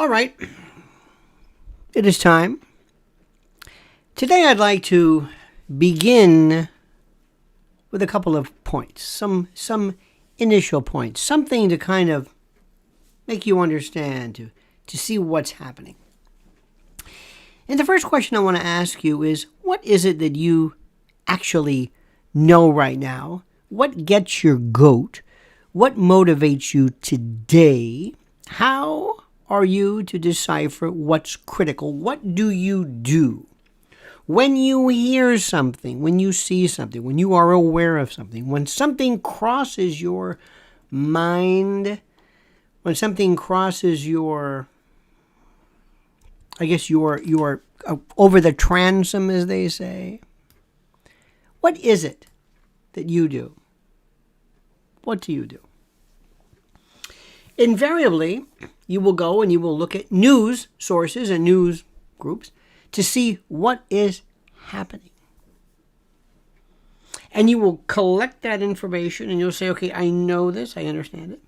All right, it is time. Today I'd like to begin with a couple of points, some initial points, something to kind of make you understand, to see what's happening. And the first question I want to ask you is, what is it that you actually know right now? What gets your goat? What motivates you today? How are you to decipher what's critical? What do you do when you hear something, when you see something, when you are aware of something, when something crosses your mind, when something crosses your over the transom, as they say? What is it that you do? What do you do? Invariably, you will go and you will look at news sources and news groups to see what is happening. And you will collect that information and you'll say, okay, I know this, I understand it.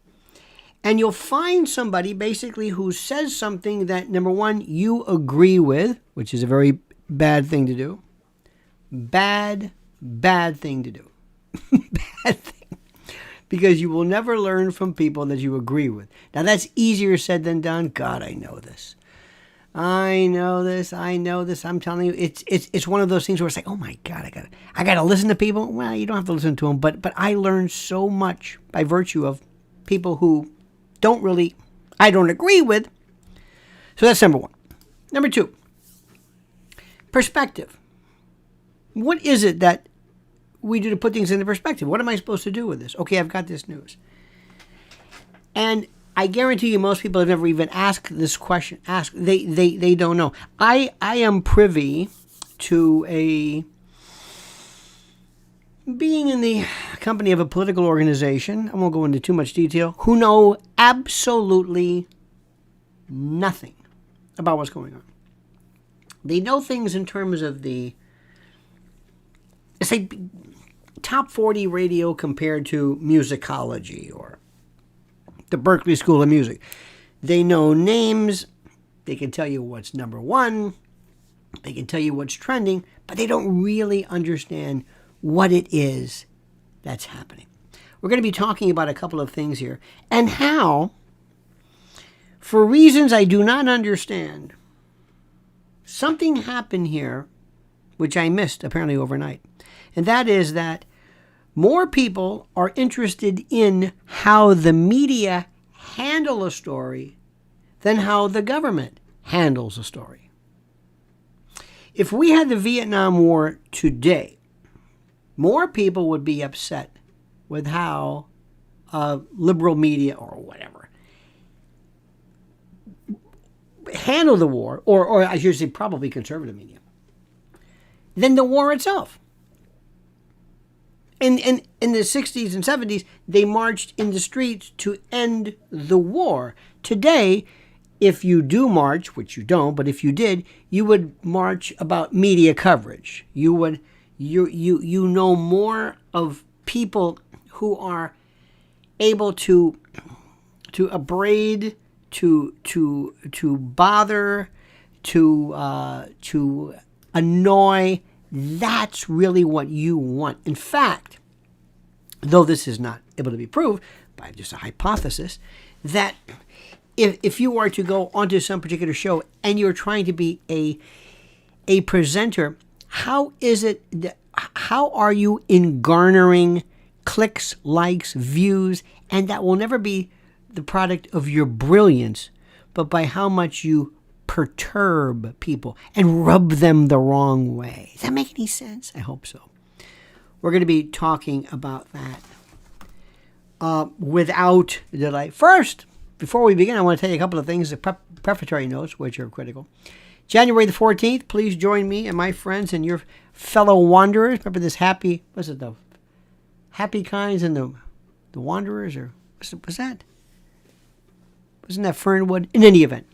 And you'll find somebody basically who says something that, number one, you agree with, which is a very bad thing to do. Bad thing to do. Bad thing. Because you will never learn from people that you agree with. Now, that's easier said than done. God, I know this. I'm telling you, it's one of those things where it's like, oh my God, I gotta listen to people. Well, you don't have to listen to them, but I learned so much by virtue of people who I don't agree with. So that's number one. Number two, perspective. What is it that we do to put things into perspective? What am I supposed to do with this? Okay, I've got this news. And I guarantee you most people have never even asked this question. They don't know. I am privy to being in the company of a political organization, I won't go into too much detail, who know absolutely nothing about what's going on. They know things in terms of the, say, top 40 radio compared to musicology or the Berkeley School of Music. They know names. They can tell you what's number one. They can tell you what's trending, but they don't really understand what it is that's happening. We're going to be talking about a couple of things here and how, for reasons I do not understand, something happened here which I missed apparently overnight. And that is that more people are interested in how the media handle a story than how the government handles a story. If we had the Vietnam War today, more people would be upset with how liberal media or whatever handle the war, or I should say probably conservative media, than the war itself. In the 60s and 70s, they marched in the streets to end the war. Today, if you do march, which you don't, but if you did, you would march about media coverage. You know more of people who are able to abrade, to bother, to annoy. That's really what you want. In fact, though this is not able to be proved by just a hypothesis, that if you are to go onto some particular show and you're trying to be a presenter, how are you in garnering clicks, likes, views? And that will never be the product of your brilliance, but by how much you perturb people and rub them the wrong way. Does that make any sense? I hope so. We're going to be talking about that without delay. First, before we begin, I want to tell you a couple of things, the prefatory notes, which are critical. January the 14th, please join me and my friends and your fellow wanderers. Remember this the happy kinds and the wanderers, or was that? Wasn't that Fernwood? In any event,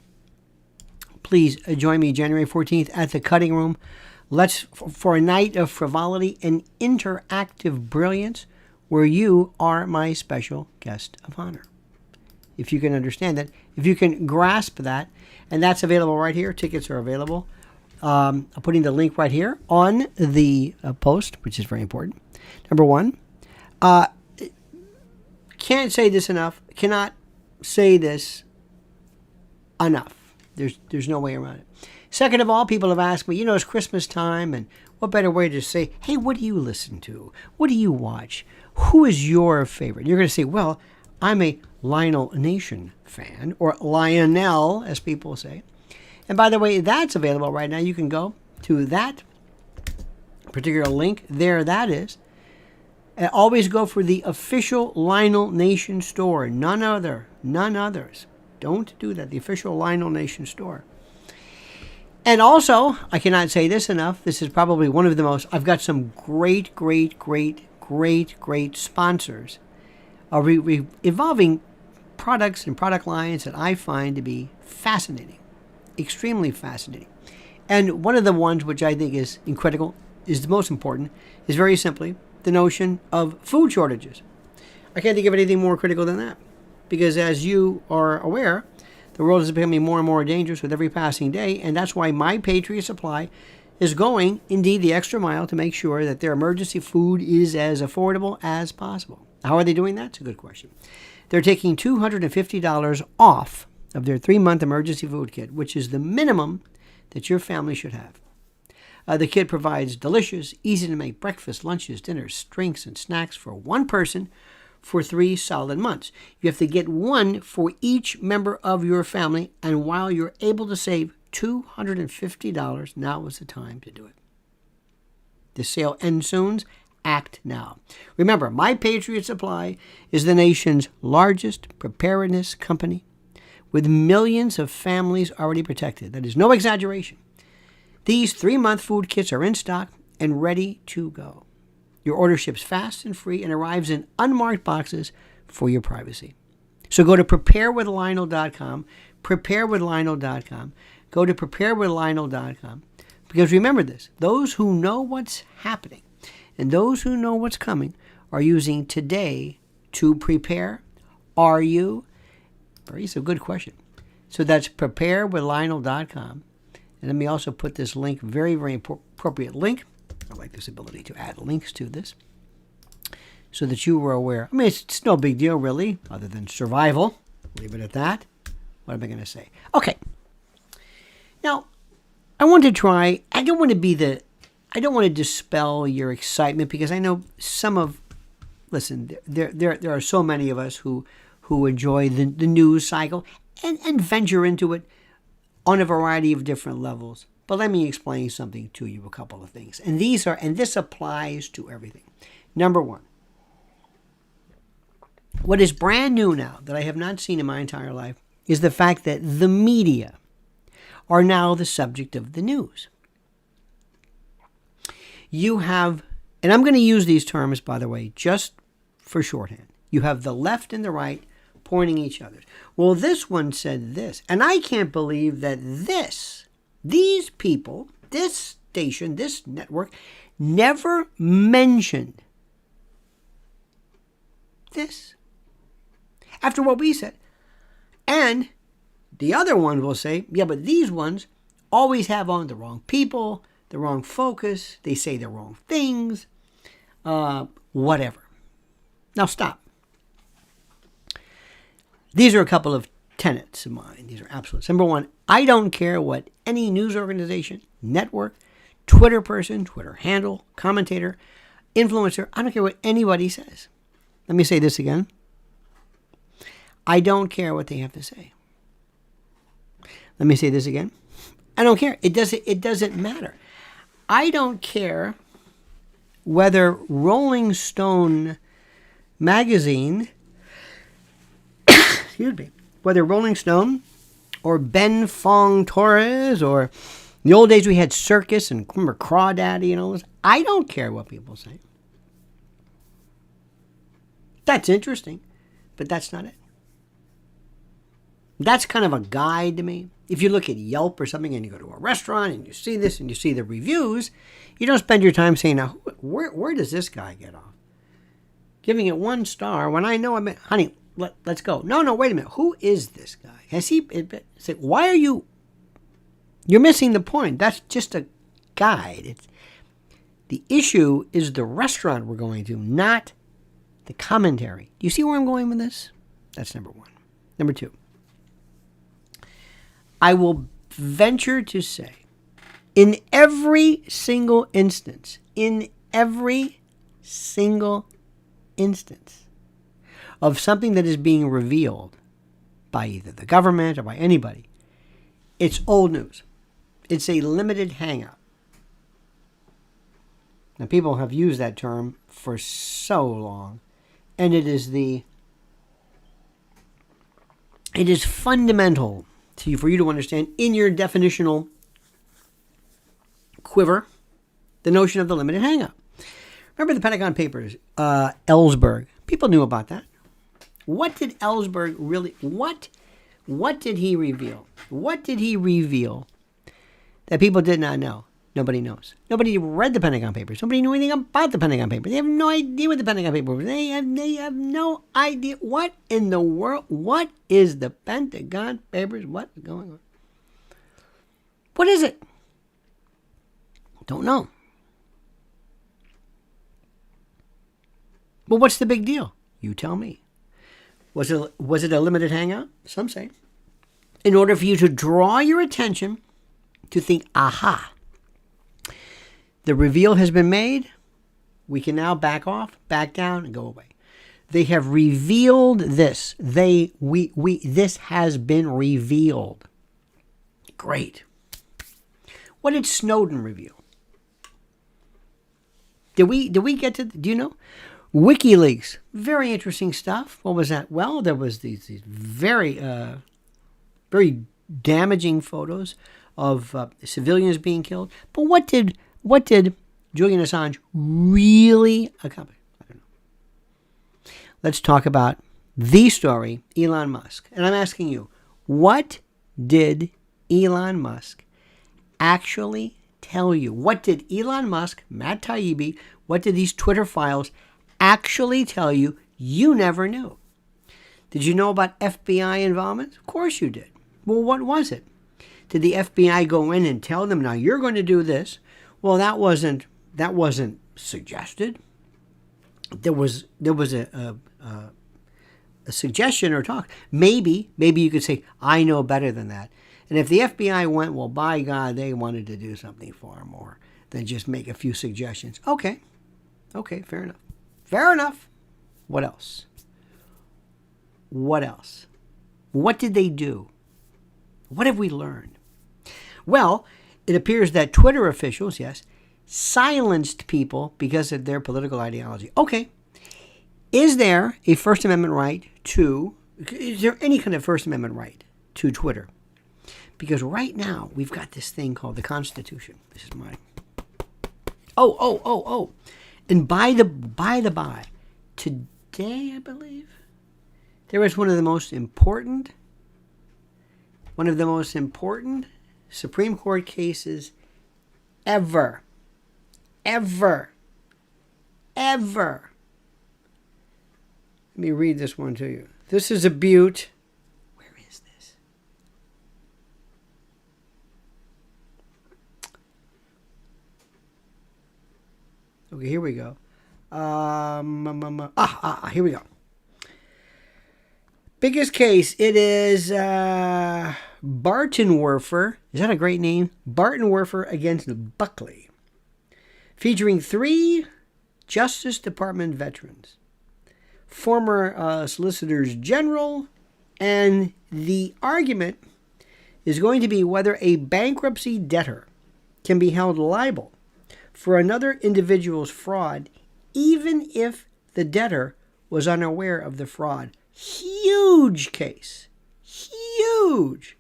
please join me January 14th at the Cutting Room. Let's for a night of frivolity and interactive brilliance, where you are my special guest of honor. if you can understand that, if you can grasp that, and that's available right here. Tickets are available. I'm putting the link right here on the post, which is very important. Number one, can't say this enough. Cannot say this enough. There's no way around it. Second of all, people have asked me, it's Christmas time, and what better way to say, hey, what do you listen to? What do you watch? Who is your favorite? You're going to say, well, I'm a Lionel Nation fan, or Lionel, as people say. And by the way, that's available right now. You can go to that particular link. There that is. And always go for the official Lionel Nation store. None others. Don't do that. The official Lionel Nation store. And also, I cannot say this enough. This is probably one of the most, I've got some great sponsors involving products and product lines that I find to be fascinating, extremely fascinating. And one of the ones which I think is incredible, is the most important, is very simply the notion of food shortages. I can't think of anything more critical than that. Because as you are aware, the world is becoming more and more dangerous with every passing day, and that's why My Patriot Supply is going, indeed, the extra mile to make sure that their emergency food is as affordable as possible. How are they doing that? It's a good question. They're taking $250 off of their 3-month emergency food kit, which is the minimum that your family should have. The kit provides delicious, easy-to-make breakfast, lunches, dinners, drinks, and snacks for one person for 3 solid months. You have to get one for each member of your family, and while you're able to save $250, now is the time to do it. The sale ends soon. Act now. Remember, My Patriot Supply is the nation's largest preparedness company with millions of families already protected. That is no exaggeration. These 3-month food kits are in stock and ready to go. Your order ships fast and free and arrives in unmarked boxes for your privacy. So go to preparewithlionel.com, preparewithlionel.com. Go to preparewithlionel.com. Because remember this, those who know what's happening and those who know what's coming are using today to prepare. Are you? It's a good question. So that's preparewithlionel.com. And let me also put this link, very appropriate link. I like this ability to add links to this so that you were aware. It's no big deal, really, other than survival. Leave it at that. What am I going to say? Okay. Now, I want to try, I don't want to dispel your excitement, because I know there are so many of us who enjoy the news cycle and venture into it on a variety of different levels. But let me explain something to you, a couple of things. And this applies to everything. Number one, what is brand new now that I have not seen in my entire life is the fact that the media are now the subject of the news. You have, and I'm going to use these terms, by the way, just for shorthand. You have the left and the right pointing each other. Well, this one said this, and I can't believe that these people, this station, this network, never mentioned this after what we said. And the other one will say, yeah, but these ones always have on the wrong people, the wrong focus, they say the wrong things, whatever. Now stop. These are a couple of tenets of mine. These are absolutes. Number one, I don't care what any news organization, network, Twitter person, Twitter handle, commentator, influencer, I don't care what anybody says. Let me say this again. I don't care what they have to say. Let me say this again. I don't care. It doesn't matter. I don't care whether Rolling Stone magazine, whether Rolling Stone or Ben Fong Torres, or in the old days we had Circus and remember Crawdaddy and all this. I don't care what people say. That's interesting, but that's not it. That's kind of a guide to me. If you look at Yelp or something and you go to a restaurant and you see this and you see the reviews, you don't spend your time saying, now, where does this guy get off? Giving it 1 star when I know, honey, let's go. No, wait a minute. Who is this guy? Has he? It's like, why are you? You're missing the point. That's just a guide. The issue is the restaurant we're going to, not the commentary. Do you see where I'm going with this? That's number one. Number two, I will venture to say, in every single instance of something that is being revealed by either the government or by anybody, it's old news. It's a limited hangout. Now, people have used that term for so long, and it is fundamental for you to understand in your definitional quiver the notion of the limited hangout. Remember the Pentagon Papers, Ellsberg. People knew about that. What did Ellsberg really, what did he reveal? What did he reveal that people did not know? Nobody knows. Nobody read the Pentagon Papers. Nobody knew anything about the Pentagon Papers. They have no idea what the Pentagon Papers were. They have no idea. What in the world? What is the Pentagon Papers? What's going on? What is it? Don't know. Well, what's the big deal? You tell me. Was it a limited hangout? Some say. In order for you to draw your attention to think, aha, the reveal has been made. We can now back off, back down, and go away. They have revealed this. This has been revealed. Great. What did Snowden reveal? Did we get to? Do you know? WikiLeaks. Very interesting stuff. What was that? Well, there was these very damaging photos of civilians being killed. But what did Julian Assange really accomplish? I don't know. Let's talk about the story, Elon Musk. And I'm asking you, what did Elon Musk actually tell you? What did Elon Musk, Matt Taibbi, what did these Twitter files actually tell you never knew? Did you know about FBI involvement? Of course you did. Well, what was it? Did the FBI go in and tell them, now you're going to do this? Well, that wasn't suggested. There was a suggestion or talk. Maybe you could say, I know better than that. And if the FBI went, well, by God, they wanted to do something far more than just make a few suggestions. Okay, fair enough. Fair enough. What else? What did they do? What have we learned? Well, it appears that Twitter officials, yes, silenced people because of their political ideology. Okay. Is there a First Amendment right is there any kind of First Amendment right to Twitter? Because right now, we've got this thing called the Constitution. This is mine. Oh. And by the by, today, I believe, there was one of the most important Supreme Court cases ever. Let me read this one to you. This is a beaut. Where is this? Okay, here we go. Here we go. Biggest case. It is Bartenwerfer. Is that a great name? Bartenwerfer against Buckley. Featuring 3 Justice Department veterans, former solicitors general, and the argument is going to be whether a bankruptcy debtor can be held liable for another individual's fraud, even if the debtor was unaware of the fraud. Huge case. Huge.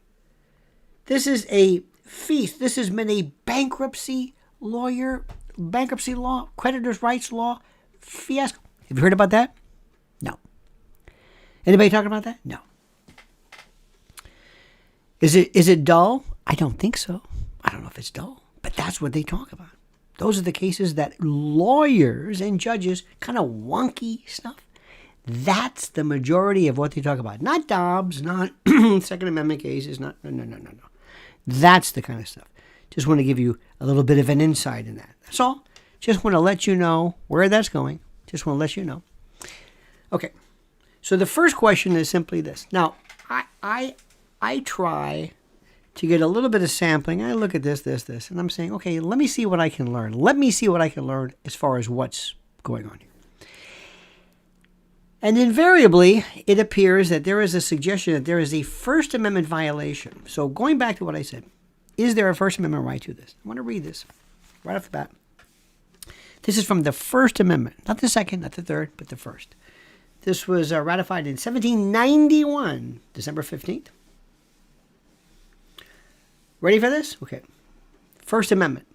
This is a feast. This has been a bankruptcy law, creditors' rights law fiasco. Have you heard about that? No. Anybody talking about that? No. Is it dull? I don't think so. I don't know if it's dull, but that's what they talk about. Those are the cases that lawyers and judges, kind of wonky stuff, That's the majority of what they talk about. Not Dobbs, not Second Amendment cases, no. That's the kind of stuff. Just want to give you a little bit of an insight in that. That's all. Just want to let you know where that's going. Just want to let you know. Okay. So the first question is simply this. Now, I try to get a little bit of sampling. I look at this, and I'm saying, okay, let me see what I can learn. Let me see what I can learn as far as what's going on here. And invariably, it appears that there is a suggestion that there is a First Amendment violation. So going back to what I said, is there a First Amendment right to this? I want to read this right off the bat. This is from the First Amendment, not the second, not the third, but the first. This was ratified in 1791, December 15th. Ready for this? Okay. First Amendment,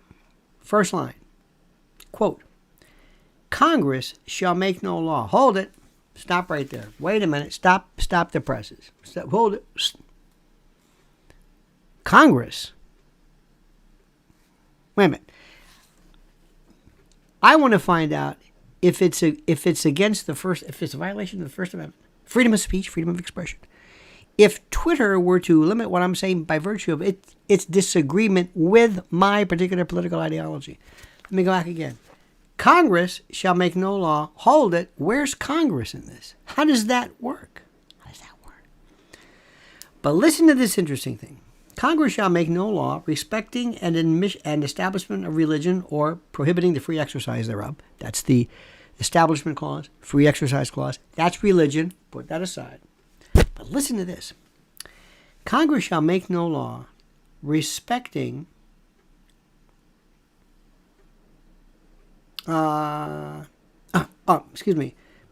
first line. Quote, Congress shall make no law. Hold it. Stop right there. Wait a minute. Stop the presses. Hold it. Congress. Wait a minute. I want to find out if it's against the first, if it's a violation of the First Amendment, freedom of speech, freedom of expression. If Twitter were to limit what I'm saying by virtue of its disagreement with my particular political ideology. Let me go back again. Congress shall make no law. Hold it. Where's Congress in this? How does that work? But listen to this interesting thing. Congress shall make no law respecting an establishment of religion or prohibiting the free exercise thereof. That's the Establishment Clause, Free Exercise Clause. That's religion. Put that aside. But listen to this. Congress shall make no law respecting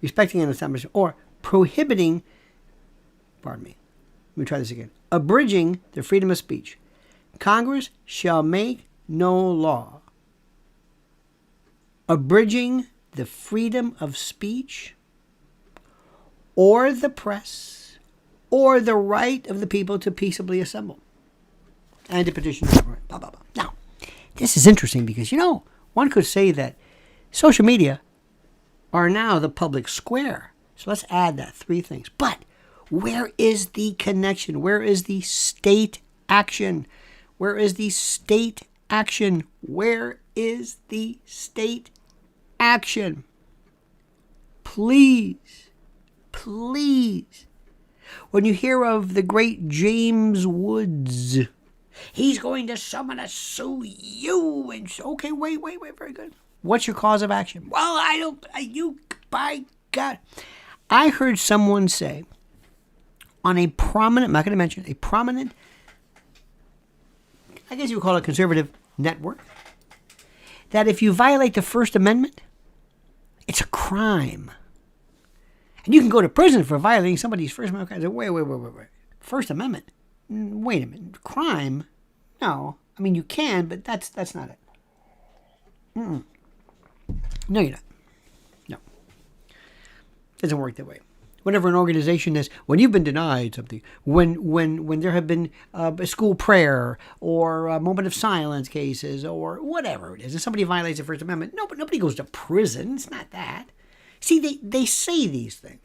respecting an establishment or prohibiting, pardon me, let me try this again, abridging the freedom of speech. Congress shall make no law abridging the freedom of speech or the press or the right of the people to peaceably assemble and to petition the government. Blah, blah, blah. Now, this is interesting because, one could say that social media are now the public square. So let's add that three things. But where is the connection? Where is the state action? Where is the state action? Where is the state action? Please. When you hear of the great James Woods, he's going to summon a sue you. And okay, wait, very good. What's your cause of action? Well, by God. I heard someone say on a prominent, I'm not going to mention, a prominent, I guess you would call it conservative network, that if you violate the First Amendment, it's a crime. And you can go to prison for violating somebody's First Amendment. Wait. First Amendment? Wait a minute. Crime? No. I mean, you can, but that's not it. Mm-mm. No, you're not. No. It doesn't work that way. Whenever an organization is, when you've been denied something, when there have been a school prayer or a moment of silence cases or whatever it is, and somebody violates the First Amendment, no, but nobody goes to prison. It's not that. See, they say these things.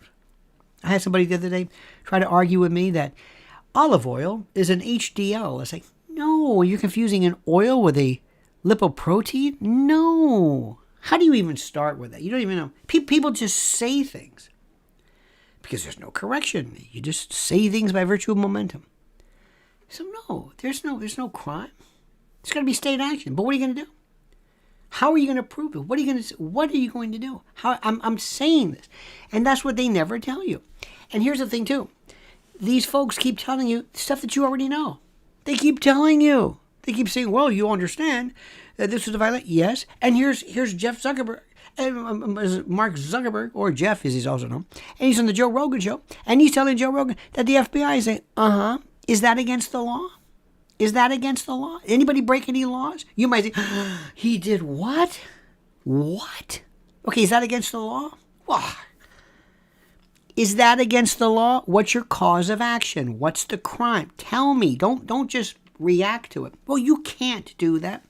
I had somebody the other day try to argue with me that olive oil is an HDL. I say, no, you're confusing an oil with a lipoprotein? No. How do you even start with that? You don't even know. People just say things because there's no correction. You just say things by virtue of momentum. So no, there's no crime. It's got to be state action. But what are you going to do? How are you going to prove it? What are you going to do? I'm saying this. And that's what they never tell you. And here's the thing too. These folks keep telling you stuff that you already know. They keep telling you. They keep saying, well, you understand that this is a violation. Yes. And here's Jeff Zuckerberg, Mark Zuckerberg, or Jeff as he's also known. And he's on the Joe Rogan show. And he's telling Joe Rogan that the FBI is saying, is that against the law? Is that against the law? Anybody break any laws? You might say, he did what? What? Okay, is that against the law? Well, is that against the law? What's your cause of action? What's the crime? Tell me. Don't just react to it. Well, you can't do that.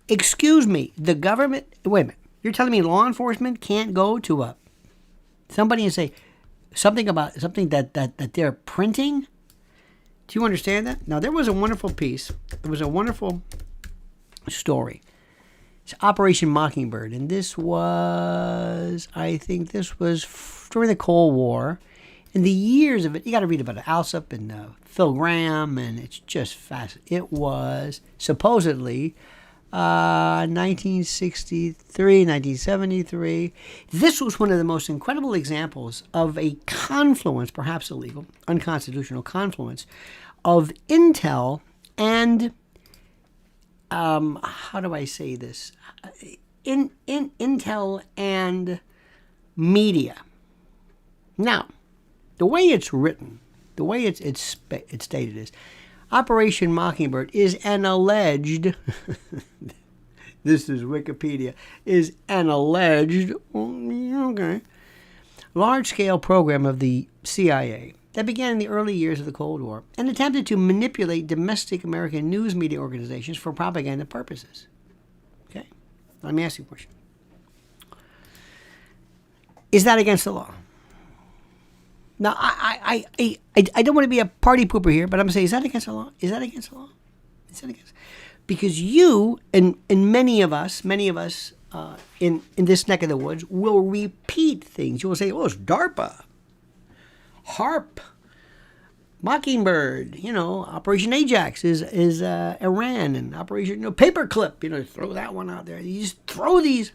Excuse me, the government, wait a minute. You're telling me law enforcement can't go to a somebody and say something about something that they're printing. Do you understand that? Now, there was a wonderful piece. There was a wonderful story. It's Operation Mockingbird. And this was, I think this was during the Cold War. In the years of it, you got to read about it. Alsop and Phil Graham, and it's just fascinating. It was supposedly 1963, 1973. This was one of the most incredible examples of a confluence, perhaps illegal, unconstitutional confluence, of intel and, how do I say this? Intel and media. Now, the way it's written, the way it's stated is, Operation Mockingbird is an alleged, this is Wikipedia, is an alleged, large-scale program of the CIA that began in the early years of the Cold War and attempted to manipulate domestic American news media organizations for propaganda purposes. Okay? Let me ask you a question. Is that against the law? Now, I don't want to be a party pooper here, but I'm going to say, is that against the law? Is that against the law? Is that against? Because you and many of us in this neck of the woods will repeat things. You will say, oh, it's DARPA, HARP, Mockingbird, Operation Ajax is Iran, and Operation Paperclip, throw that one out there. You just throw these,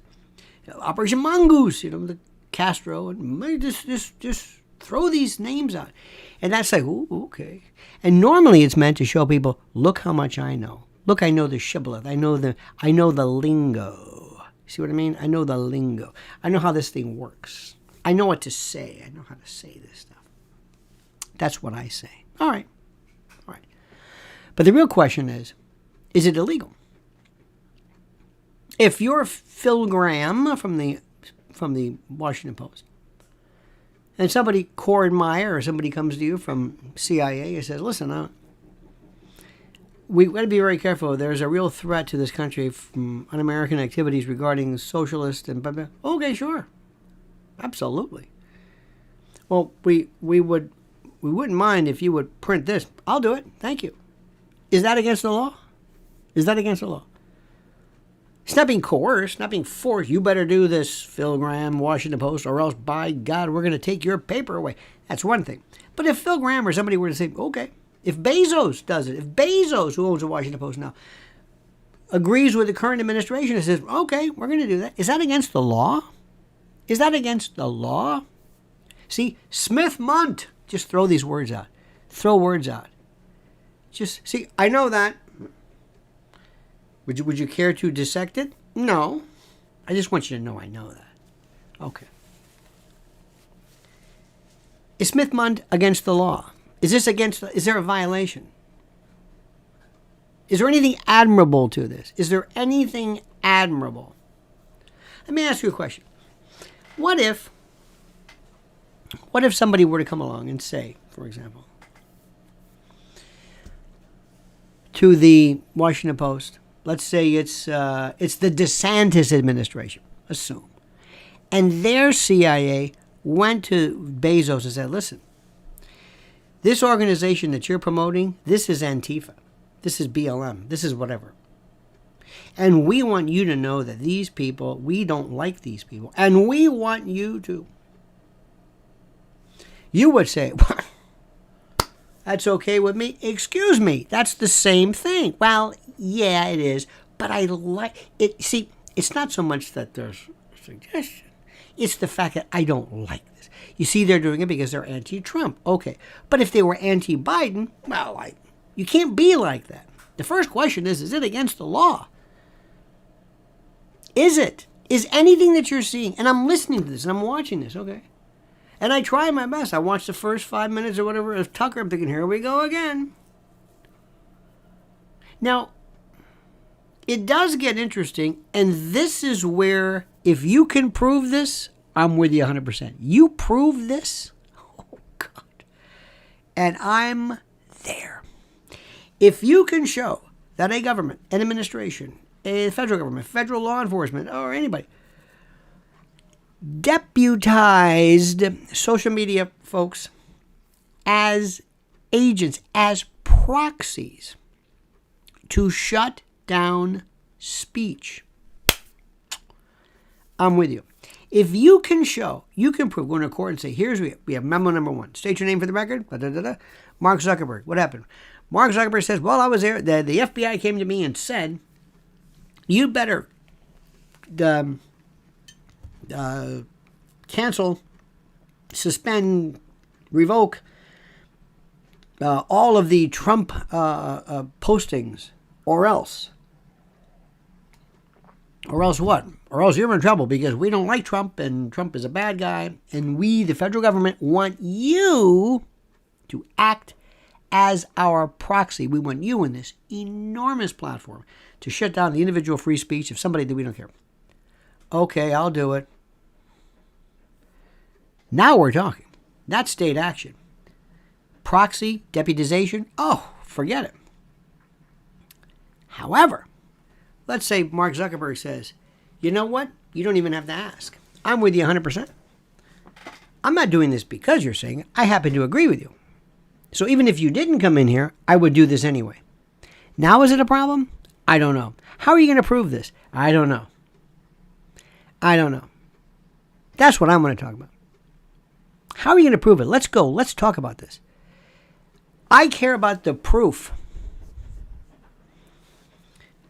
Operation Mongoose, the Castro, and just throw these names out. And that's like, ooh, okay. And normally it's meant to show people, look how much I know. Look, I know the shibboleth. I know the lingo. See what I mean? I know the lingo. I know how this thing works. I know what to say. I know how to say this stuff. That's what I say. All right. But the real question is it illegal? If you're Phil Graham from the Washington Post, and somebody, Corin Meyer, or somebody comes to you from CIA and says, listen, we've got to be very careful. There's a real threat to this country from un-American activities regarding socialist and blah, blah. Okay, sure. Absolutely. Well, we wouldn't mind if you would print this. I'll do it. Thank you. Is that against the law? Is that against the law? It's not being coerced, not being forced. You better do this, Phil Graham, Washington Post, or else, by God, we're going to take your paper away. That's one thing. But if Phil Graham or somebody were to say, okay, if Bezos does it, if Bezos, who owns the Washington Post now, agrees with the current administration and says, okay, we're going to do that, is that against the law? Is that against the law? See, Smith-Mundt, just throw these words out. Throw words out. Just, see, I know that. Would you care to dissect it? No. I just want you to know I know that. Okay. Is Smith-Mundt against the law? Is there a violation? Is there anything admirable to this? Is there anything admirable? Let me ask you a question. What if somebody were to come along and say, for example, to the Washington Post, let's say it's the DeSantis administration, assume. And their CIA went to Bezos and said, listen, this organization that you're promoting, this is Antifa. This is BLM. This is whatever. And we want you to know that these people, we don't like these people. And we want you to. You would say, well, that's okay with me. Excuse me, that's the same thing. Well, yeah, it is. But I like it. See, it's not so much that there's a suggestion. It's the fact that I don't like this. You see, they're doing it because they're anti-Trump. Okay. But if they were anti-Biden, well, you can't be like that. The first question is it against the law? Is it? Is anything that you're seeing, and I'm listening to this, and I'm watching this, okay? And I try my best. I watch the first 5 minutes or whatever of Tucker. I'm thinking, here we go again. Now, it does get interesting, and this is where, if you can prove this, I'm with you 100%. You prove this? Oh, God. And I'm there. If you can show that a government, an administration, a federal government, federal law enforcement, or anybody deputized social media folks as agents, as proxies to shut down speech. I'm with you. If you can show, you can prove, go to court and say, here's we have memo number 1. State your name for the record. Mark Zuckerberg. What happened? Mark Zuckerberg says, well, I was there. The FBI came to me and said, you better cancel, suspend, revoke all of the Trump postings, or else. Or else what? Or else you're in trouble because we don't like Trump and Trump is a bad guy. And we, the federal government, want you to act as our proxy. We want you in this enormous platform to shut down the individual free speech of somebody that we don't care. Okay, I'll do it. Now we're talking. That's state action. Proxy, deputization, oh, forget it. However, let's say Mark Zuckerberg says, you know what? You don't even have to ask. I'm with you 100%. I'm not doing this because you're saying it. I happen to agree with you. So even if you didn't come in here, I would do this anyway. Now is it a problem? I don't know. How are you going to prove this? I don't know. I don't know. That's what I'm going to talk about. How are you going to prove it? Let's go. Let's talk about this. I care about the proof.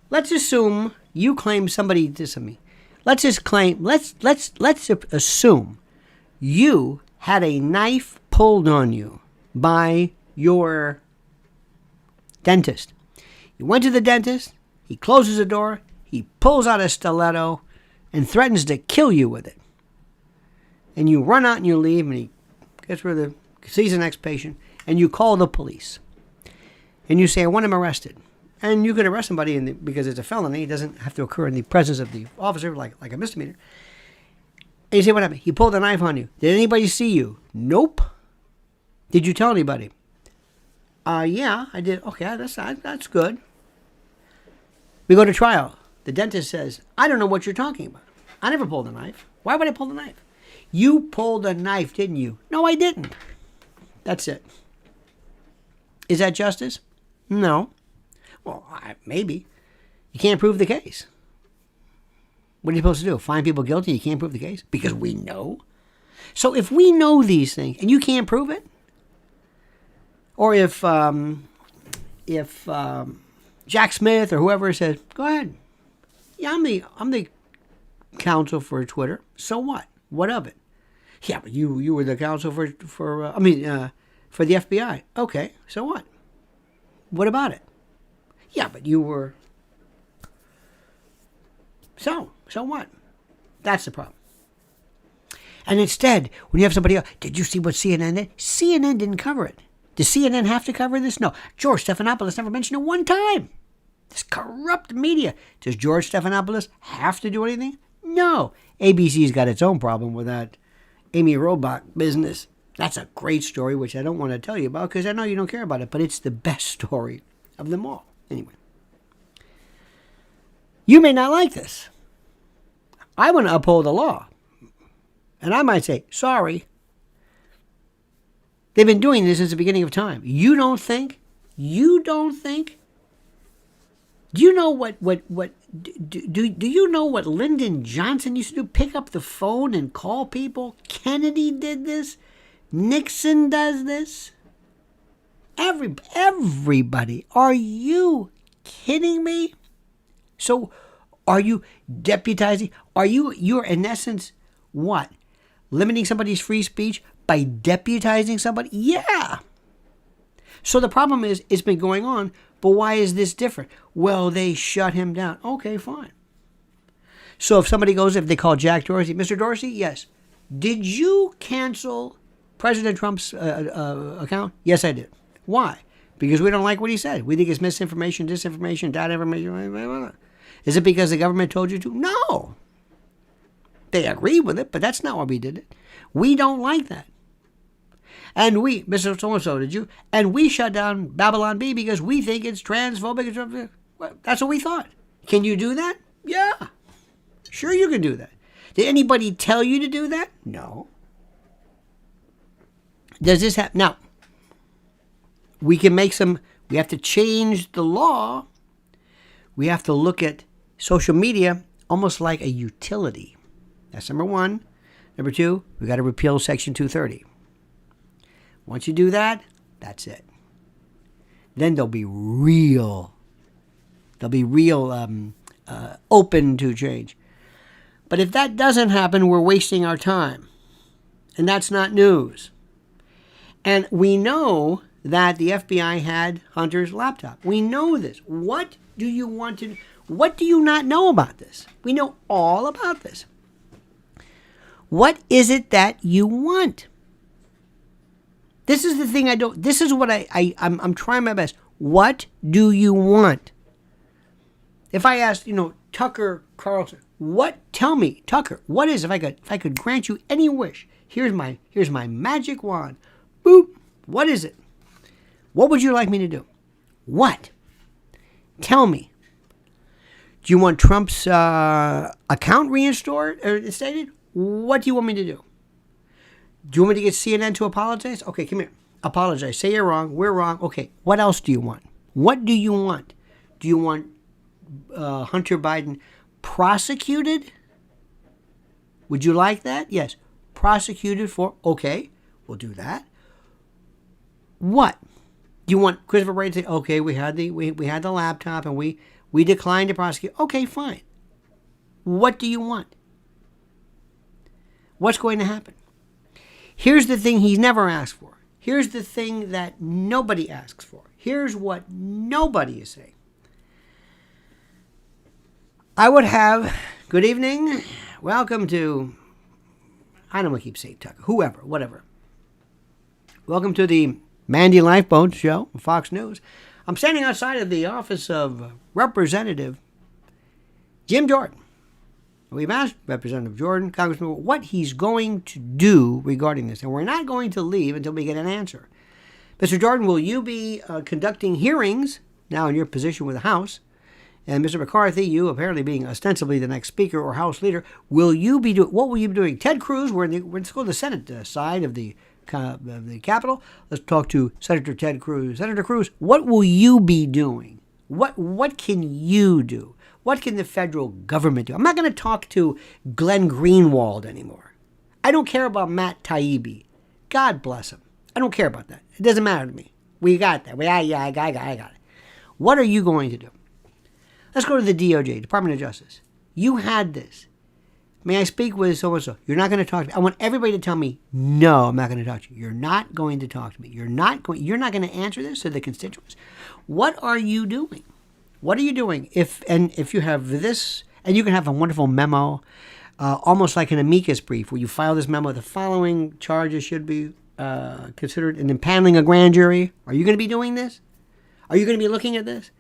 Let's assume you claim somebody did something. Let's assume you had a knife pulled on you by your dentist. You went to the dentist, he closes the door, he pulls out a stiletto and threatens to kill you with it. And you run out and you leave and he gets rid of sees the next patient and you call the police. And you say, I want him arrested. And you can arrest somebody because it's a felony. It doesn't have to occur in the presence of the officer like a misdemeanor. And you say, what happened? He pulled a knife on you. Did anybody see you? Nope. Did you tell anybody? Yeah, I did. Okay, that's good. We go to trial. The dentist says, I don't know what you're talking about. I never pulled a knife. Why would I pull the knife? You pulled a knife, didn't you? No, I didn't. That's it. Is that justice? No. Well, maybe. You can't prove the case. What are you supposed to do? Find people guilty? You can't prove the case? Because we know. So if we know these things and you can't prove it, or if Jack Smith or whoever says, go ahead. Yeah, I'm the counsel for Twitter. So what? What of it? Yeah, but you were the counsel for the FBI. Okay, so what? What about it? Yeah, but you were. So what? That's the problem. And instead, when you have somebody else, did you see what CNN did? CNN didn't cover it. Does CNN have to cover this? No. George Stephanopoulos never mentioned it one time. This corrupt media. Does George Stephanopoulos have to do anything? No. ABC's got its own problem with that Amy Robach business. That's a great story, which I don't want to tell you about because I know you don't care about it, but it's the best story of them all. Anyway. You may not like this. I want to uphold the law. And I might say, sorry. They've been doing this since the beginning of time. You don't think? Do you know do you know what Lyndon Johnson used to do? Pick up the phone and call people? Kennedy did this. Nixon does this. Everybody. Are you kidding me? So are you deputizing? You're in essence what? Limiting somebody's free speech by deputizing somebody? Yeah. So the problem is, it's been going on, but why is this different? Well, they shut him down. Okay, fine. So if they call Jack Dorsey, Mr. Dorsey, yes. Did you cancel President Trump's account? Yes, I did. Why? Because we don't like what he said. We think it's misinformation, disinformation, data information. Blah, blah, blah. Is it because the government told you to? No. They agree with it, but that's not why we did it. We don't like that. And Mr. So-and-so, did you? And we shut down Babylon Bee because we think it's transphobic. Well, that's what we thought. Can you do that? Yeah. Sure you can do that. Did anybody tell you to do that? No. Does this happen? Now, we have to change the law. We have to look at social media almost like a utility. That's number one. Number two, we got to repeal Section 230. Once you do that, that's it. Then they'll be real open to change. But if that doesn't happen, we're wasting our time. And that's not news. And we know that the FBI had Hunter's laptop. We know this. What do you not know about this? We know all about this. What is it that you want? This is the thing this is what I'm trying my best. What do you want? If I asked, Tucker Carlson, tell me, Tucker, what is, if I could grant you any wish, here's my magic wand. Boop. What is it? What would you like me to do? What? Tell me. Do you want Trump's account reinstated or stated? What do you want me to do? Do you want me to get CNN to apologize? Okay, come here. Apologize. Say you're wrong. We're wrong. Okay, what else do you want? What do you want? Do you want Hunter Biden prosecuted? Would you like that? Yes. Prosecuted for, okay, we'll do that. What? Do you want Christopher Wray to say, okay, we had the laptop and we declined to prosecute. Okay, fine. What do you want? What's going to happen? Here's the thing he's never asked for. Here's the thing that nobody asks for. Here's what nobody is saying. I would have, good evening, welcome to, I don't want to keep saying Tucker, whoever, whatever. Welcome to the Mandy Lifeboat show, Fox News. I'm standing outside of the office of Representative Jim Jordan. We've asked Representative Jordan, Congressman, what he's going to do regarding this. And we're not going to leave until we get an answer. Mr. Jordan, will you be conducting hearings now in your position with the House? And Mr. McCarthy, you apparently being ostensibly the next Speaker or House Leader, what will you be doing? Ted Cruz, let's go to the Senate side of the Capitol. Let's talk to Senator Ted Cruz. Senator Cruz, what will you be doing? What can you do? What can the federal government do? I'm not going to talk to Glenn Greenwald anymore. I don't care about Matt Taibbi. God bless him. I don't care about that. It doesn't matter to me. We got that. I got it. What are you going to do? Let's go to the DOJ, Department of Justice. You had this. May I speak with so-and-so? You're not going to talk to me. I want everybody to tell me, no, I'm not going to talk to you. You're not going to talk to me. You're not going to answer this to the constituents. What are you doing? What are you doing? If you have this, and you can have a wonderful memo, almost like an amicus brief, where you file this memo, the following charges should be considered in impaneling a grand jury. Are you going to be doing this? Are you going to be looking at this?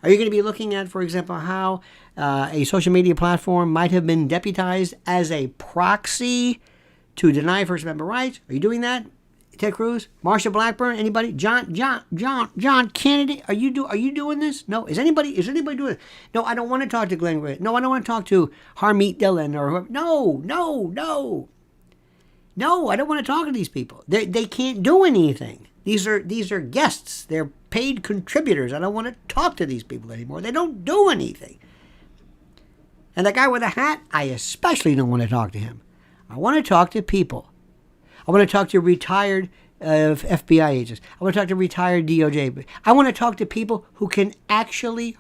Are you going to be looking at, for example, how a social media platform might have been deputized as a proxy to deny First Amendment rights? Are you doing that? Ted Cruz, Marsha Blackburn, anybody? John Kennedy, are you doing this? No. Is anybody doing it? No, I don't want to talk to Glenn Gray. No, I don't want to talk to Harmeet Dillon or whoever. No. No, I don't want to talk to these people. They can't do anything. These are guests. They're paid contributors. I don't want to talk to these people anymore. They don't do anything. And the guy with the hat, I especially don't want to talk to him. I want to talk to people. I want to talk to retired FBI agents. I want to talk to retired DOJ. I want to talk to people who can actually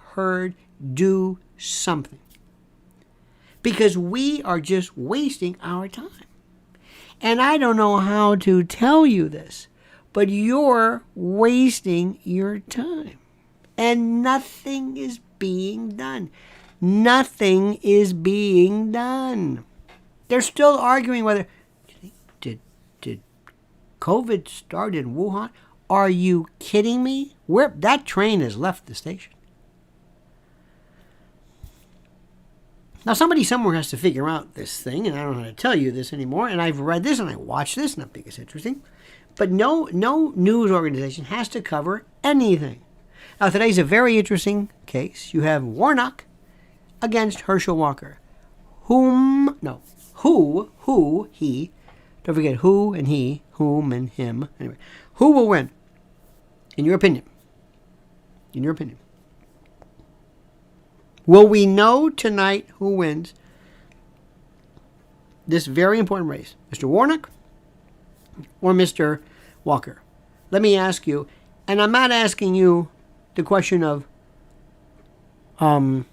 do something. Because we are just wasting our time. And I don't know how to tell you this, but you're wasting your time. And nothing is being done. Nothing is being done. They're still arguing whether, did COVID start in Wuhan? Are you kidding me? That train has left the station. Now, somebody somewhere has to figure out this thing, and I don't know how to tell you this anymore, and I've read this, and I watched this, and I think it's interesting. But no news organization has to cover anything. Now, today's a very interesting case. You have Warnock against Herschel Walker. Whom who, he, don't forget who and he, whom and him. Anyway, who will win? In your opinion. In your opinion. Will we know tonight who wins this very important race? Mr. Warnock or Mr. Walker? Let me ask you, and I'm not asking you the question of who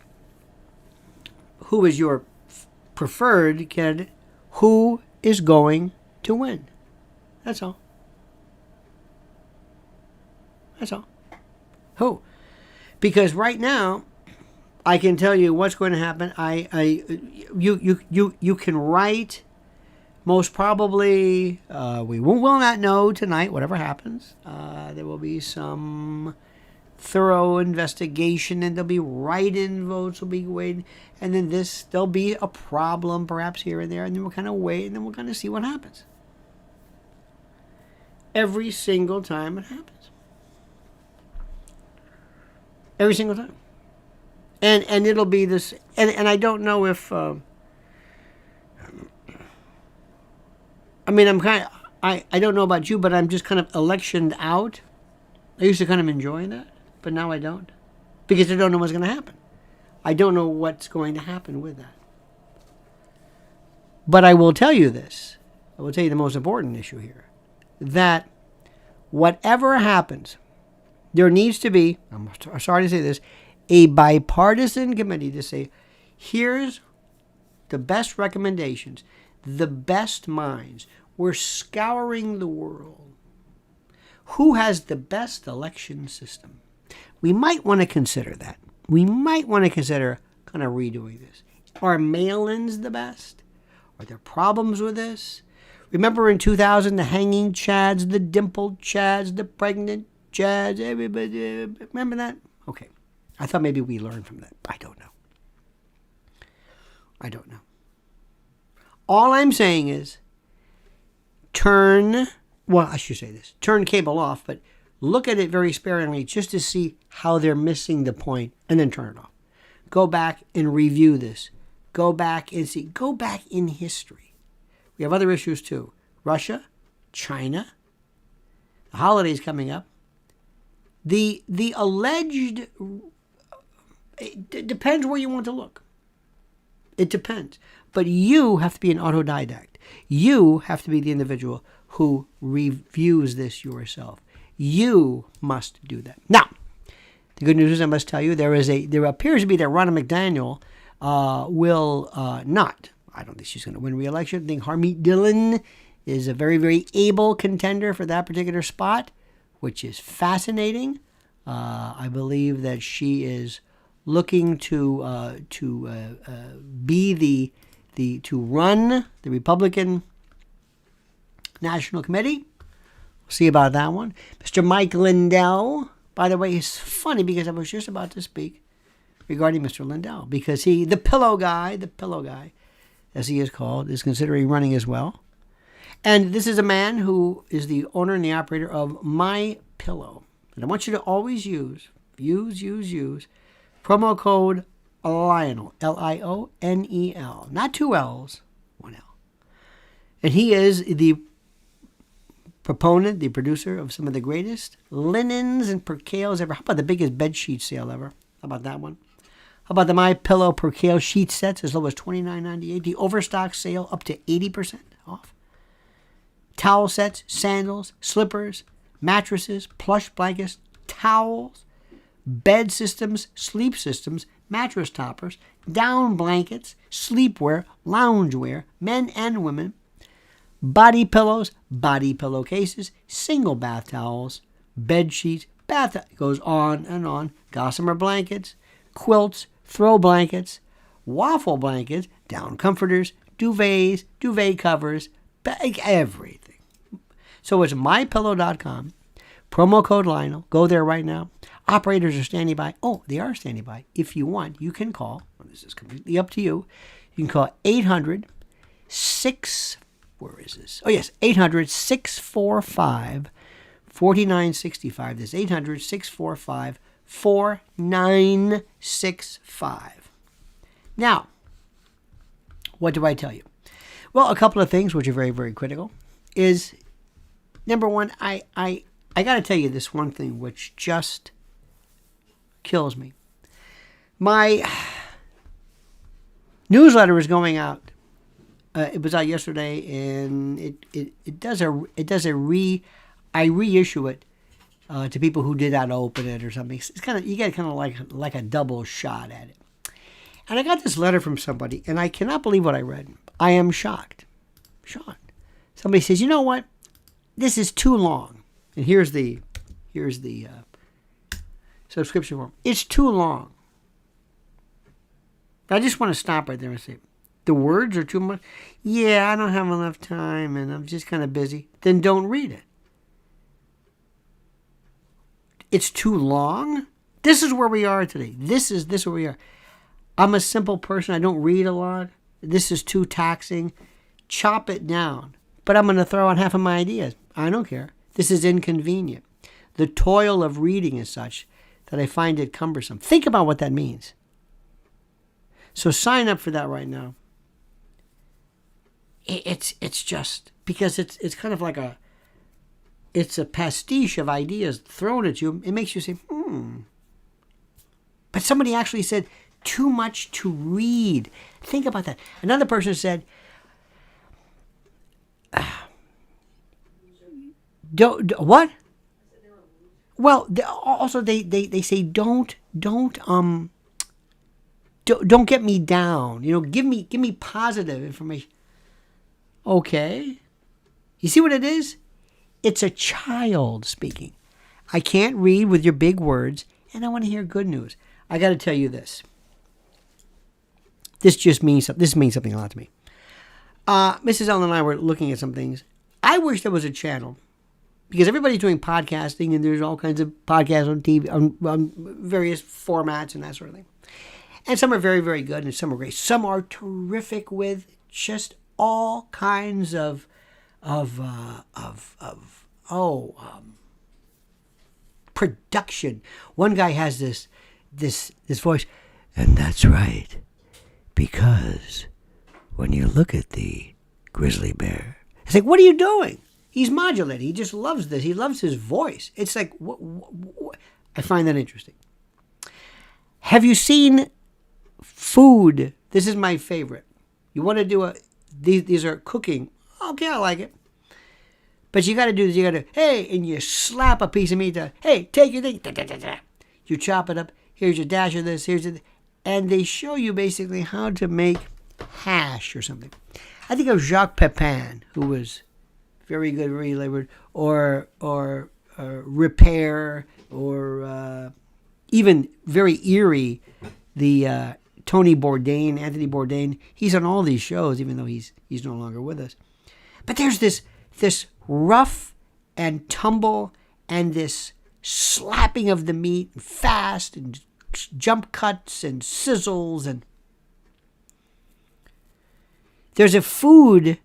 is your preferred candidate, who is going to win? That's all. That's all. Who? Because right now, I can tell you what's going to happen. You can write. Most probably, we will not know tonight. Whatever happens, there will be some thorough investigation, and there'll be write-in votes will be waiting, and then there'll be a problem perhaps here and there, and then we'll kind of wait, and then we'll kind of see what happens. Every single time it happens. Every single time. And it'll be this, and I don't know if, I mean, I don't know about you, but I'm just kind of electioned out. I used to kind of enjoy that, but now I don't. Because I don't know what's going to happen. I don't know what's going to happen with that. But I will tell you this. I will tell you the most important issue here. That whatever happens, there needs to be, I'm sorry to say this, a bipartisan committee to say, here's the best recommendations, the best minds. We're scouring the world. Who has the best election system? We might want to consider that. We might want to consider kind of redoing this. Are mail-ins the best? Are there problems with this? Remember in 2000, the hanging chads, the dimpled chads, the pregnant chads, everybody, remember that? Okay. I thought maybe we learned from that. I don't know. I don't know. All I'm saying is turn cable off, but look at it very sparingly just to see how they're missing the point, and then turn it off. Go back and review this. Go back and see. Go back in history. We have other issues too. Russia, China, the holidays coming up. The alleged... It depends where you want to look. It depends. But you have to be an autodidact. You have to be the individual who reviews this yourself. You must do that. Now, the good news is I must tell you there appears to be that Ronna McDaniel will not. I don't think she's going to win re-election. I think Harmeet Dillon is a very, very able contender for that particular spot, which is fascinating. I believe that she is looking to run the Republican National Committee. We'll see about that one. Mr. Mike Lindell, by the way, is funny because I was just about to speak regarding Mr. Lindell because the pillow guy, as he is called, is considering running as well. And this is a man who is the owner and the operator of My Pillow. And I want you to always use promo code Lionel, Lionel, not two L's, one L. And he is the proponent, the producer of some of the greatest linens and percales ever. How about the biggest bed sheet sale ever? How about that one? How about the My Pillow percale sheet sets as low as $29.98? The overstock sale up to 80% off. Towel sets, sandals, slippers, mattresses, plush blankets, towels, bed systems, sleep systems, mattress toppers, down blankets, sleepwear, loungewear, men and women, body pillows, body pillowcases, single bath towels, bed sheets, it goes on and on, gossamer blankets, quilts, throw blankets, waffle blankets, down comforters, duvets, duvet covers, everything. So it's mypillow.com. Promo code Lionel. Go there right now. Operators are standing by. Oh, they are standing by. If you want, you can call. Well, this is completely up to you. You can call 800-645-4965. This 800-645-4965. Now, what do I tell you? Well, a couple of things which are very, very critical is, number one, I got to tell you this one thing which just kills me. My newsletter is going out. It was out yesterday, and I reissue it to people who did not open it or something. It's kind of, you get kind of like a double shot at it. And I got this letter from somebody, and I cannot believe what I read. I am shocked. Somebody says, you know what? This is too long. And here's the subscription form. It's too long. I just want to stop right there and say, the words are too much. Yeah, I don't have enough time, and I'm just kind of busy. Then don't read it. It's too long? This is where we are today. This is where we are. I'm a simple person. I don't read a lot. This is too taxing. Chop it down. But I'm going to throw out half of my ideas. I don't care. This is inconvenient. The toil of reading is such that I find it cumbersome. Think about what that means. So sign up for that right now. It's just because it's kind of like it's a pastiche of ideas thrown at you. It makes you say, But somebody actually said, too much to read. Think about that. Another person said, what? Well, also they say don't get me down. Give me positive information. Okay. You see what it is? It's a child speaking. I can't read with your big words, and I want to hear good news. I got to tell you this. This means something a lot to me. Mrs. Ellen and I were looking at some things. I wish there was a channel, because everybody's doing podcasting, and there's all kinds of podcasts on TV, on various formats and that sort of thing. And some are very, very good, and some are great. Some are terrific with just all kinds of production. One guy has this voice, and that's right, because when you look at the grizzly bear, it's like, what are you doing? He's modulating. He just loves this. He loves his voice. It's like, I find that interesting. Have you seen food? This is my favorite. You want to do these are cooking. Okay, I like it. But you got to do this. You got to, hey, and you slap a piece of meat down. Hey, take your thing. Da, da, da, da. You chop it up. Here's your dash of this. And they show you basically how to make hash or something. I think of Jacques Pepin, who was very good, very labored, or Repair, or even very eerie, the Anthony Bourdain. He's on all these shows, even though he's no longer with us. But there's this rough and tumble and this slapping of the meat fast and jump cuts and sizzles, and there's a food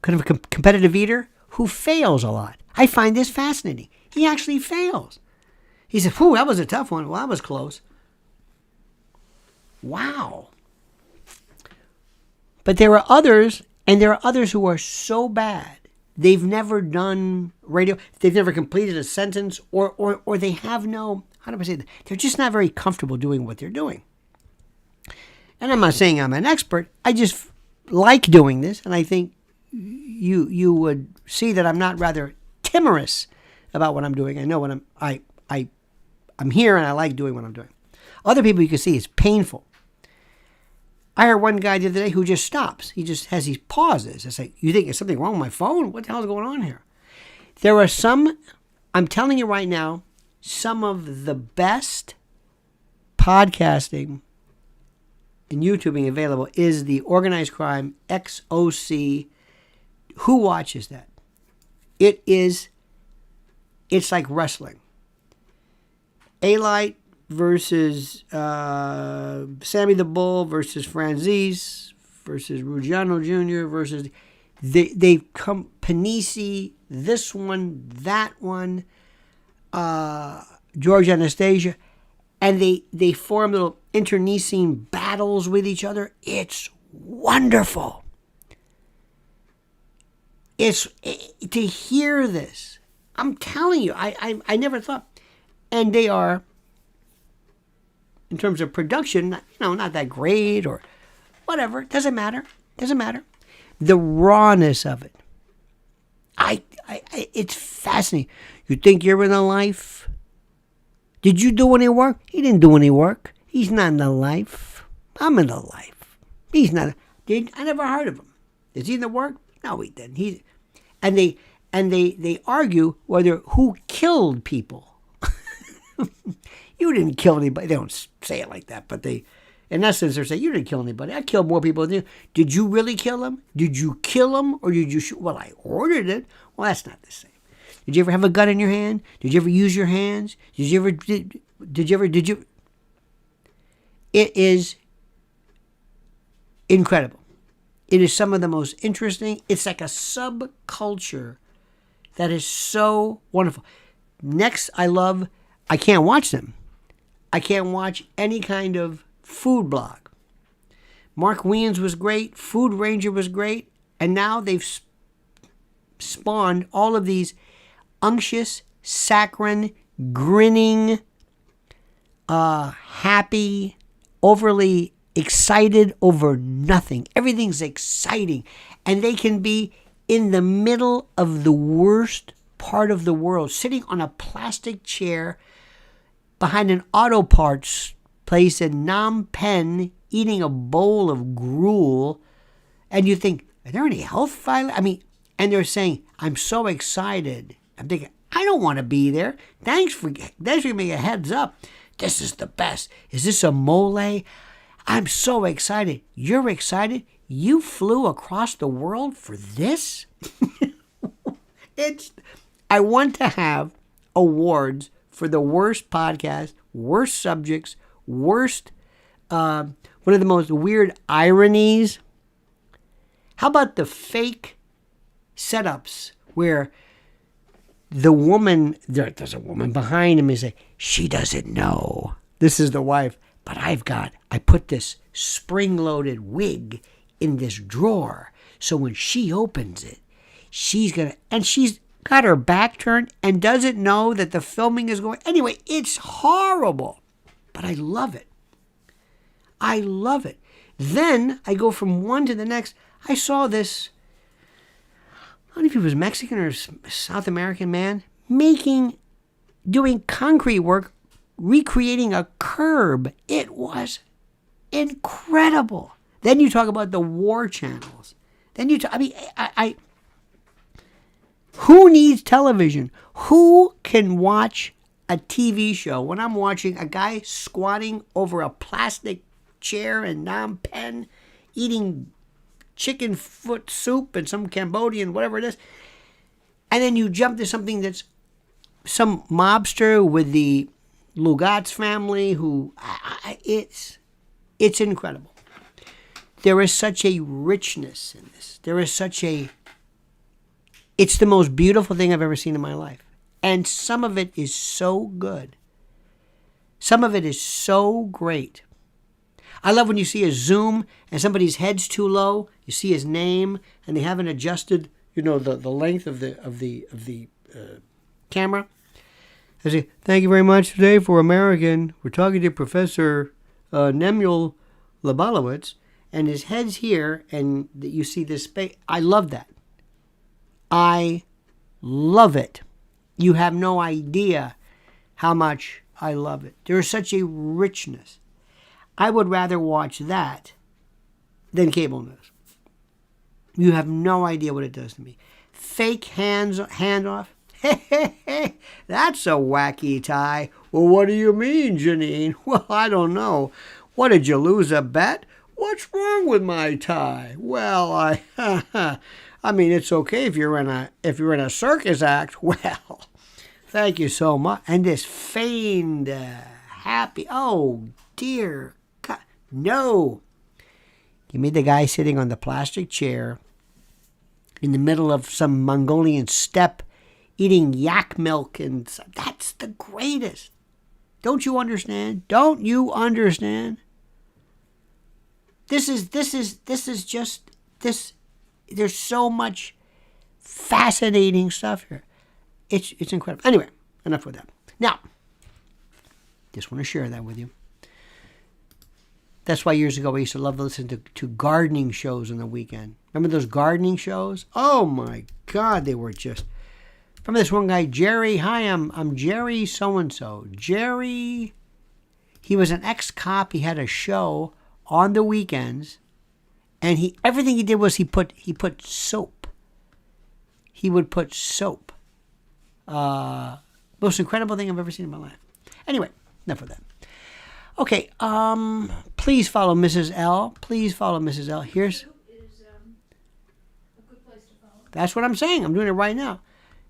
kind of a competitive eater who fails a lot. I find this fascinating. He actually fails. He said, "Whew, that was a tough one. Well, that was close." Wow. But there are others, and there are others who are so bad. They've never done radio. They've never completed a sentence, or they have no, how do I say that? They're just not very comfortable doing what they're doing. And I'm not saying I'm an expert. I just like doing this, and I think you would see that I'm not rather timorous about what I'm doing. I know what I'm here, and I like doing what I'm doing. Other people, you can see, it's painful. I heard one guy the other day who just stops. He just has these pauses. It's like, you think there's something wrong with my phone? What the hell is going on here? There are some, I'm telling you right now, some of the best podcasting and YouTubing available is the organized crime XOC. Who watches that? It's like wrestling. A-Light versus Sammy the Bull versus Franzese versus Ruggiano Jr. versus they come Panisi, this one, that one, George Anastasia, and they form little internecine battles with each other. It's wonderful. It's to hear this. I'm telling you, I never thought. And they are, in terms of production, not that great or whatever. Doesn't matter. The rawness of it. It's fascinating. You think you're in a life? Did you do any work? He didn't do any work. He's not in the life. I'm in the life. He's not. I never heard of him. Is he in the work? No, he didn't. And they argue whether who killed people. You didn't kill anybody. They don't say it like that, but in essence, they're saying, you didn't kill anybody. I killed more people than you. Did you really kill him? Did you kill him or did you shoot? Well, I ordered it. Well, that's not the same. Did you ever have a gun in your hand? Did you ever use your hands? Did you? It is incredible. It is some of the most interesting. It's like a subculture that is so wonderful. Next, I can't watch them. I can't watch any kind of food blog. Mark Wiens was great. Food Ranger was great. And now they've spawned all of these unctuous, saccharine, grinning, happy, overly excited over nothing. Everything's exciting. And they can be in the middle of the worst part of the world, sitting on a plastic chair behind an auto parts place in Phnom Penh, eating a bowl of gruel, and you think, are there any health violations? And they're saying, I'm so excited. I'm thinking, I don't want to be there. Thanks for giving me a heads up. This is the best. Is this a mole? I'm so excited. You're excited? You flew across the world for this? I want to have awards for the worst podcast, worst subjects, worst, one of the most weird ironies. How about the fake setups where the woman, there's a woman behind him, is like, she doesn't know. This is the wife, but I put this spring-loaded wig in this drawer. So when she opens it, she's got her back turned and doesn't know that the filming is going. Anyway, it's horrible, but I love it. Then I go from one to the next. I saw this, I don't know if he was Mexican or South American man, doing concrete work, recreating a curb. It was incredible. Then you talk about the war channels. Who needs television? Who can watch a TV show when I'm watching a guy squatting over a plastic chair in Phnom Penh, eating chicken foot soup and some Cambodian, whatever it is, and then you jump to something that's some mobster with the Lugatz family who, it's incredible. There is such a richness in this. It's the most beautiful thing I've ever seen in my life. And some of it is so good. Some of it is so great. I love when you see a zoom and somebody's head's too low. You see his name and they haven't adjusted, the length of the camera. I say, thank you very much today for American. We're talking to Professor Nemuel Labalowitz, and his head's here, and you see this space. I love that. I love it. You have no idea how much I love it. There is such a richness. I would rather watch that than cable news. You have no idea what it does to me. Fake handoff. Hey, that's a wacky tie. Well, what do you mean, Janine? Well, I don't know. What, did you lose a bet? What's wrong with my tie? Well, it's okay if you're in a circus act. Well, thank you so much. And this feigned happy. Oh dear God, no! Give me the guy sitting on the plastic chair in the middle of some Mongolian steppe, eating yak milk, and that's the greatest. Don't you understand? Don't you understand? This is just this. There's so much fascinating stuff here. It's incredible. Anyway, enough with that. Now, just want to share that with you. That's why years ago I used to love to listen to gardening shows on the weekend. Remember those gardening shows? Oh my God, they were just... Remember this one guy, Jerry? Hi, I'm Jerry so-and-so. Jerry, he was an ex-cop. He had a show on the weekends, and everything he did was he put soap. He would put soap. Most incredible thing I've ever seen in my life. Anyway, enough of that. Okay, please follow Mrs. L. Please follow Mrs. L. Here's... a good place to follow. That's what I'm saying. I'm doing it right now.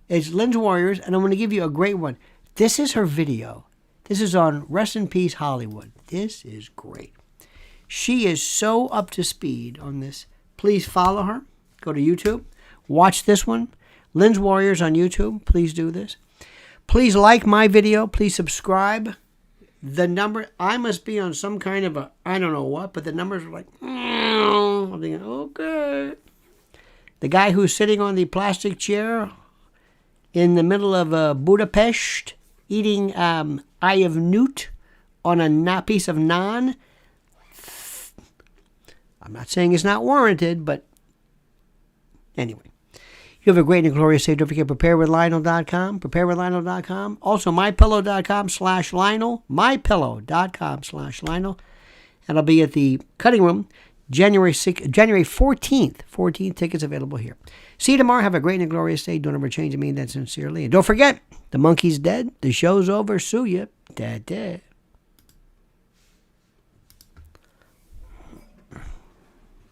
It's Lynn's Warriors, and I'm going to give you a great one. This is her video. This is on Rest in Peace Hollywood. This is great. She is so up to speed on this. Please follow her. Go to YouTube. Watch this one. Lynn's Warriors on YouTube. Please do this. Please like my video. Please subscribe. The number, I must be on some kind of a, I don't know what, but the numbers are like, I'm thinking, okay. The guy who's sitting on the plastic chair in the middle of Budapest, eating eye of newt on a piece of naan. I'm not saying it's not warranted, but anyway. You have a great and glorious day. Don't forget preparewithlionel.com, preparewithlionel.com. Also, mypillow.com/Lionel, mypillow.com/Lionel. And I'll be at the Cutting Room January 14th. 14 tickets available here. See you tomorrow. Have a great and glorious day. Don't ever change. I mean that sincerely. And don't forget, the monkey's dead. The show's over. Sue ya. Da-da.